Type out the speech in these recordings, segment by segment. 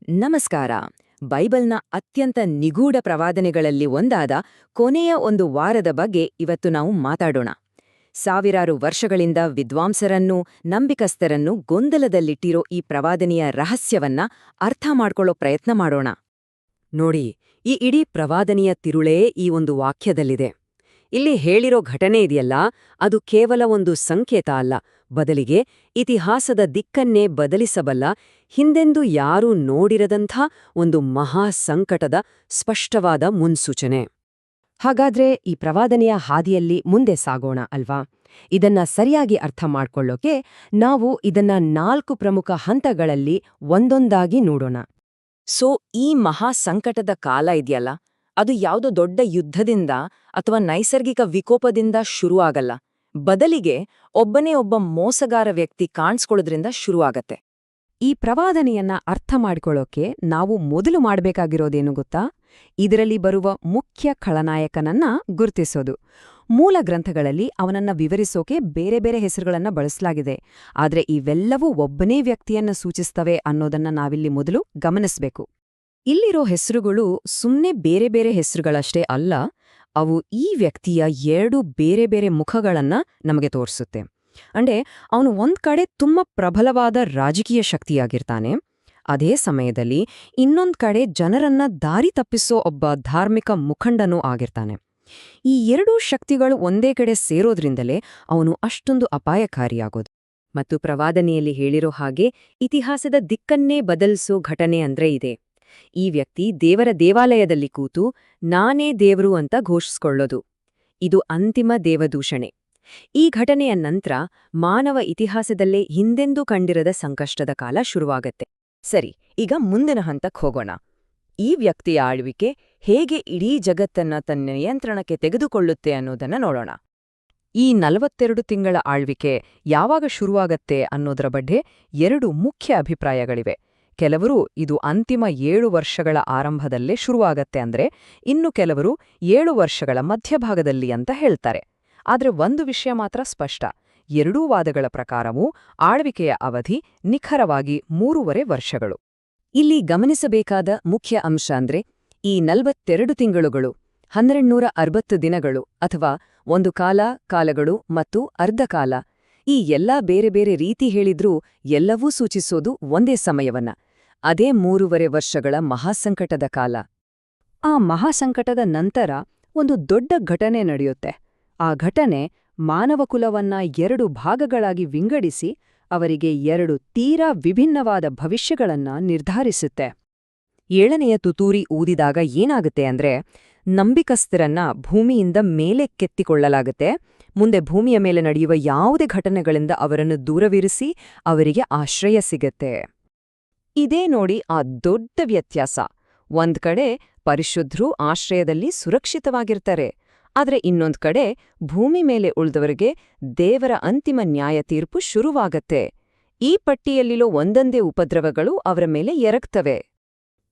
ನಮಸ್ಕಾರ. ಬೈಬಲ್ನ ಅತ್ಯಂತ ನಿಗೂಢ ಪ್ರವಾದನೆಗಳಲ್ಲಿ ಒಂದಾದ ಕೊನೆಯ ಒಂದು ವಾರದ ಬಗ್ಗೆ ಇವತ್ತು ನಾವು ಮಾತಾಡೋಣ. ಸಾವಿರಾರು ವರ್ಷಗಳಿಂದ ವಿದ್ವಾಂಸರನ್ನೂ ನಂಬಿಕಸ್ಥರನ್ನೂ ಗೊಂದಲದಲ್ಲಿಟ್ಟಿರೋ ಈ ಪ್ರವಾದನೆಯ ರಹಸ್ಯವನ್ನ ಅರ್ಥ ಮಾಡ್ಕೊಳ್ಳೋ ಪ್ರಯತ್ನ ಮಾಡೋಣ. ನೋಡಿ, ಈ ಇಡೀ ಪ್ರವಾದನೆಯ ತಿರುಳೇ ಈ ಒಂದು ವಾಕ್ಯದಲ್ಲಿದೆ. ಇಲ್ಲಿ ಹೇಳಿರೋ ಘಟನೆ ಇದೆಯಲ್ಲ, ಅದು ಕೇವಲ ಒಂದು ಸಂಕೇತ ಅಲ್ಲ, ಬದಲಿಗೆ ಇತಿಹಾಸದ ದಿಕ್ಕನ್ನೇ ಬದಲಿಸಬಲ್ಲ, ಹಿಂದೆಂದೂ ಯಾರೂ ನೋಡಿರದಂಥ ಒಂದು ಮಹಾ ಸಂಕಟದ ಸ್ಪಷ್ಟವಾದ ಮುನ್ಸೂಚನೆ. ಹಾಗಾದ್ರೆ ಈ ಪ್ರವಾದನೆಯ ಹಾದಿಯಲ್ಲಿ ಮುಂದೆ ಸಾಗೋಣ ಅಲ್ವಾ? ಇದನ್ನ ಸರಿಯಾಗಿ ಅರ್ಥ ಮಾಡ್ಕೊಳ್ಳೋಕೆ ನಾವು ಇದನ್ನ 4 ಪ್ರಮುಖ ಹಂತಗಳಲ್ಲಿ ಒಂದೊಂದಾಗಿ ನೋಡೋಣ. ಈ ಮಹಾ ಸಂಕಟದ ಕಾಲ ಇದೆಯಲ್ಲ, ಅದು ಯಾವುದೋ ದೊಡ್ಡ ಯುದ್ಧದಿಂದ ಅಥವಾ ನೈಸರ್ಗಿಕ ವಿಕೋಪದಿಂದ ಶುರುವಾಗಲ್ಲ, ಬದಲಿಗೆ ಒಬ್ಬನೇ ಒಬ್ಬ ಮೋಸಗಾರ ವ್ಯಕ್ತಿ ಕಾಣಿಸ್ಕೊಳ್ಳೋದ್ರಿಂದ ಶುರುವಾಗತ್ತೆ. ಈ ಪ್ರವಾದನೆಯನ್ನ ಅರ್ಥ ಮಾಡ್ಕೊಳ್ಳೋಕೆ ನಾವು ಮೊದಲು ಮಾಡಬೇಕಾಗಿರೋದೇನು ಗೊತ್ತಾ? ಇದರಲ್ಲಿ ಬರುವ ಮುಖ್ಯ ಖಳನಾಯಕನನ್ನ ಗುರ್ತಿಸೋದು. ಮೂಲ ಗ್ರಂಥಗಳಲ್ಲಿ ಅವನನ್ನ ವಿವರಿಸೋಕೆ ಬೇರೆ ಬೇರೆ ಹೆಸರುಗಳನ್ನ ಬಳಸಲಾಗಿದೆ, ಆದ್ರೆ ಇವೆಲ್ಲವೂ ಒಬ್ಬನೇ ವ್ಯಕ್ತಿಯನ್ನ ಸೂಚಿಸ್ತವೆ ಅನ್ನೋದನ್ನ ನಾವಿಲ್ಲಿ ಮೊದಲು ಗಮನಿಸಬೇಕು. ಇಲ್ಲಿರೋ ಹೆಸರುಗಳು ಸುಮ್ಮನೆ ಬೇರೆ ಬೇರೆ ಹೆಸರುಗಳಷ್ಟೇ ಅಲ್ಲ, ಅವು ಈ ವ್ಯಕ್ತಿಯ 2 ಬೇರೆ ಬೇರೆ ಮುಖಗಳನ್ನ ನಮಗೆ ತೋರಿಸುತ್ತೆ. ಅಂದ್ರೆ ಅವನು ಒಂದ್ ಕಡೆ ತುಂಬಾ ಪ್ರಬಲವಾದ ರಾಜಕೀಯ ಶಕ್ತಿಯಾಗಿರ್ತಾನೆ, ಅದೇ ಸಮಯದಲ್ಲಿ ಇನ್ನೊಂದ್ ಕಡೆ ಜನರನ್ನ ದಾರಿ ತಪ್ಪಿಸೋ ಒಬ್ಬ ಧಾರ್ಮಿಕ ಮುಖಂಡನೂ ಆಗಿರ್ತಾನೆ. ಈ 2 ಶಕ್ತಿಗಳು ಒಂದೇ ಕಡೆ ಸೇರೋದ್ರಿಂದಲೇ ಅವನು ಅಷ್ಟೊಂದು ಅಪಾಯಕಾರಿಯಾಗೋದು. ಮತ್ತು ಪ್ರವಾದನೆಯಲ್ಲಿ ಹೇಳಿರೋ ಹಾಗೆ ಇತಿಹಾಸದ ದಿಕ್ಕನ್ನೇ ಬದಲಿಸೋ ಘಟನೆ ಅಂದ್ರೆ ಇದೆ. ಈ ವ್ಯಕ್ತಿ ದೇವರ ದೇವಾಲಯದಲ್ಲಿ ಕೂತು ನಾನೇ ದೇವ್ರು ಅಂತ ಘೋಷಿಸ್ಕೊಳ್ಳೋದು. ಇದು ಅಂತಿಮ ದೇವದೂಷಣೆ. ಈ ಘಟನೆಯ ನಂತರ ಮಾನವ ಇತಿಹಾಸದಲ್ಲೇ ಹಿಂದೆಂದೂ ಕಂಡಿರದ ಸಂಕಷ್ಟದ ಕಾಲ ಶುರುವಾಗತ್ತೆ. ಸರಿ, ಈಗ ಮುಂದಿನ ಹಂತಕ್ಕೆ ಹೋಗೋಣ. ಈ ವ್ಯಕ್ತಿಯ ಆಳ್ವಿಕೆ ಹೇಗೆ ಇಡೀ ಜಗತ್ತನ್ನ ತನ್ನ ನಿಯಂತ್ರಣಕ್ಕೆ ತೆಗೆದುಕೊಳ್ಳುತ್ತೆ ಅನ್ನೋದನ್ನ ನೋಡೋಣ. ಈ 42 ತಿಂಗಳ ಆಳ್ವಿಕೆ ಯಾವಾಗ ಶುರುವಾಗತ್ತೆ ಅನ್ನೋದರ ಬಗ್ಗೆ 2 ಮುಖ್ಯ ಅಭಿಪ್ರಾಯಗಳಿವೆ. ಕೆಲವರು ಇದು ಅಂತಿಮ 7 ವರ್ಷಗಳ ಆರಂಭದಲ್ಲೇ ಶುರುವಾಗತ್ತೆ ಅಂದ್ರೆ, ಇನ್ನು ಕೆಲವರು 7 ವರ್ಷಗಳ ಮಧ್ಯಭಾಗದಲ್ಲಿ ಅಂತ ಹೇಳ್ತಾರೆ. ಆದ್ರೆ ಒಂದು ವಿಷಯ ಮಾತ್ರ ಸ್ಪಷ್ಟ: ಎರಡೂ ವಾದಗಳ ಪ್ರಕಾರವೂ ಆಳ್ವಿಕೆಯ ಅವಧಿ ನಿಖರವಾಗಿ 3.5 ವರ್ಷಗಳು. ಇಲ್ಲಿ ಗಮನಿಸಬೇಕಾದ ಮುಖ್ಯ ಅಂಶ ಅಂದ್ರೆ, ಈ 42 ತಿಂಗಳುಗಳು 1260 ದಿನಗಳು ಅಥವಾ ಒಂದು ಕಾಲಗಳು ಮತ್ತು ಅರ್ಧಕಾಲ, ಈ ಎಲ್ಲಾ ಬೇರೆ ಬೇರೆ ರೀತಿ ಹೇಳಿದ್ರೂ ಎಲ್ಲವೂ ಸೂಚಿಸೋದು ಒಂದೇ ಸಮಯವನ್ನ, ಅದೇ 3.5 ವರ್ಷಗಳ ಮಹಾಸಂಕಟದ ಕಾಲ. ಆ ಮಹಾಸಂಕಟದ ನಂತರ ಒಂದು ದೊಡ್ಡ ಘಟನೆ ನಡೆಯುತ್ತೆ. ಆ ಘಟನೆ ಮಾನವಕುಲವನ್ನ 2 ಭಾಗಗಳಾಗಿ ವಿಂಗಡಿಸಿ ಅವರಿಗೆ 2 ತೀರಾ ವಿಭಿನ್ನವಾದ ಭವಿಷ್ಯಗಳನ್ನ ನಿರ್ಧಾರಿಸುತ್ತೆ. 7ನೆಯ ತುತೂರಿ ಊದಿದಾಗ ಏನಾಗುತ್ತೆ ಅಂದ್ರೆ, ನಂಬಿಕಸ್ಥರನ್ನ ಭೂಮಿಯಿಂದ ಮೇಲೆ ಕೆತ್ತಿಕೊಳ್ಳಲಾಗುತ್ತೆ. ಮುಂದೆ ಭೂಮಿಯ ಮೇಲೆ ನಡೆಯುವ ಯಾವುದೇ ಘಟನೆಗಳಿಂದ ಅವರನ್ನು ದೂರವಿರಿಸಿ ಅವರಿಗೆ ಆಶ್ರಯ ಸಿಗತ್ತೆ. ಇದೇ ನೋಡಿ ಆ ದೊಡ್ಡ ವ್ಯತ್ಯಾಸ. ಒಂದ್ ಕಡೆ ಪರಿಶುದ್ಧರು ಆಶ್ರಯದಲ್ಲಿ ಸುರಕ್ಷಿತವಾಗಿರ್ತಾರೆ, ಆದ್ರೆ ಇನ್ನೊಂದ್ ಕಡೆ ಭೂಮಿ ಮೇಲೆ ಉಳಿದವರಿಗೆ ದೇವರ ಅಂತಿಮ ನ್ಯಾಯ ತೀರ್ಪು ಶುರುವಾಗತ್ತೆ. ಈ ಪಟ್ಟಿಯಲ್ಲಿರೋ ಒಂದೊಂದೇ ಉಪದ್ರವಗಳು ಅವರ ಮೇಲೆ ಎರಗ್ತವೆ.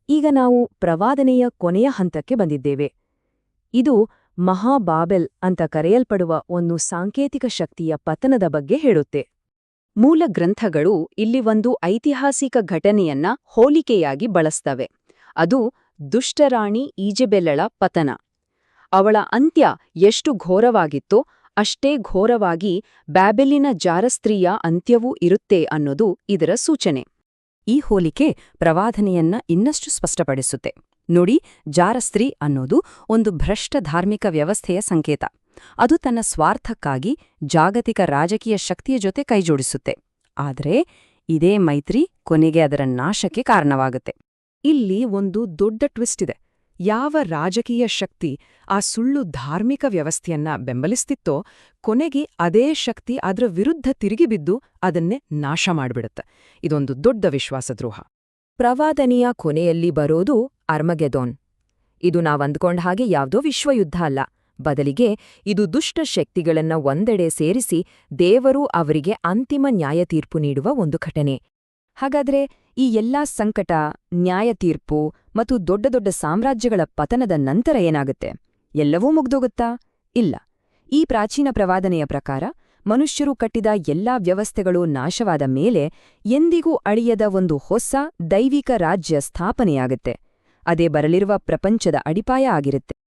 ಈಗ ನಾವು ಪ್ರವಾದನೆಯ ಕೊನೆಯ ಹಂತಕ್ಕೆ ಬಂದಿದ್ದೇವೆ. ಇದು ಮಹಾಬಾಬೆಲ್ ಅಂತ ಕರೆಯಲ್ಪಡುವ ಒಂದು ಸಾಂಕೇತಿಕ ಶಕ್ತಿಯ ಪತನದ ಬಗ್ಗೆ ಹೇಳುತ್ತೆ. ಮೂಲ ಗ್ರಂಥಗಳು ಇಲ್ಲಿ ಒಂದು ಐತಿಹಾಸಿಕ ಘಟನೆಯನ್ನ ಹೋಲಿಕೆಯಾಗಿ ಬಳಸ್ತವೆ. ಅದು ದುಷ್ಟರಾಣಿ ಈಜೆಬೆಲಳ ಪತನ. ಅವಳ ಅಂತ್ಯ ಎಷ್ಟು ಘೋರವಾಗಿತ್ತೋ ಅಷ್ಟೇ ಘೋರವಾಗಿ ಬ್ಯಾಬೆಲಿನ ಜಾರಸ್ತ್ರೀಯ ಅಂತ್ಯವೂ ಇರುತ್ತೆ ಅನ್ನೋದು ಇದರ ಸೂಚನೆ. ಈ ಹೋಲಿಕೆ ಪ್ರವಾದನೆಯನ್ನ ಇನ್ನಷ್ಟು ಸ್ಪಷ್ಟಪಡಿಸುತ್ತೆ. ನೋಡಿ, ಜಾರಸ್ತ್ರೀ ಅನ್ನೋದು ಒಂದು ಭ್ರಷ್ಟ ಧಾರ್ಮಿಕ ವ್ಯವಸ್ಥೆಯ ಸಂಕೇತ. ಅದು ತನ್ನ ಸ್ವಾರ್ಥಕ್ಕಾಗಿ ಜಾಗತಿಕ ರಾಜಕೀಯ ಶಕ್ತಿಯ ಜೊತೆ ಕೈಜೋಡಿಸುತ್ತೆ. ಆದರೆ ಇದೇ ಮೈತ್ರಿ ಕೊನೆಗೆ ಅದರ ನಾಶಕ್ಕೆ ಕಾರಣವಾಗುತ್ತೆ. ಇಲ್ಲಿ ಒಂದು ದೊಡ್ಡ ಟ್ವಿಸ್ಟ್ ಇದೆ. ಯಾವ ರಾಜಕೀಯ ಶಕ್ತಿ ಆ ಸುಳ್ಳು ಧಾರ್ಮಿಕ ವ್ಯವಸ್ಥೆಯನ್ನ ಬೆಂಬಲಿಸ್ತಿತ್ತೋ, ಕೊನೆಗೆ ಅದೇ ಶಕ್ತಿ ಅದರ ವಿರುದ್ಧ ತಿರುಗಿಬಿದ್ದು ಅದನ್ನೇ ನಾಶ ಮಾಡ್ಬಿಡುತ್ತೆ. ಇದೊಂದು ದೊಡ್ಡ ವಿಶ್ವಾಸದ್ರೋಹ. ಪ್ರವಾದನೆಯ ಕೊನೆಯಲ್ಲಿ ಬರೋದು ಅರ್ಮಗೆದೋನ್. ಇದು ನಾವಂದ್ಕೊಂಡ ಹಾಗೆ ಯಾವುದೋ ವಿಶ್ವಯುದ್ಧ ಅಲ್ಲ, ಬದಲಿಗೆ ಇದು ದುಷ್ಟ ಶಕ್ತಿಗಳನ್ನ ಒಂದೆಡೆ ಸೇರಿಸಿ ದೇವರು ಅವರಿಗೆ ಅಂತಿಮ ನ್ಯಾಯತೀರ್ಪು ನೀಡುವ ಒಂದು ಘಟನೆ. ಹಾಗಾದ್ರೆ ಈ ಎಲ್ಲಾ ಸಂಕಟ, ನ್ಯಾಯತೀರ್ಪು ಮತ್ತು ದೊಡ್ಡ ದೊಡ್ಡ ಸಾಮ್ರಾಜ್ಯಗಳ ಪತನದ ನಂತರ ಏನಾಗುತ್ತೆ? ಎಲ್ಲವೂ ಮುಗ್ದೋಗುತ್ತಾ? ಇಲ್ಲ. ಈ ಪ್ರಾಚೀನ ಪ್ರವಾದನೆಯ ಪ್ರಕಾರ ಮನುಷ್ಯರು ಕಟ್ಟಿದ ಎಲ್ಲಾ ವ್ಯವಸ್ಥೆಗಳು ನಾಶವಾದ ಮೇಲೆ ಎಂದಿಗೂ ಅಳಿಯದ ಒಂದು ಹೊಸ ದೈವಿಕ ರಾಜ್ಯ ಸ್ಥಾಪನೆಯಾಗುತ್ತೆ. ಅದೇ ಬರಲಿರುವ ಪ್ರಪಂಚದ ಅಡಿಪಾಯ ಆಗಿರುತ್ತೆ.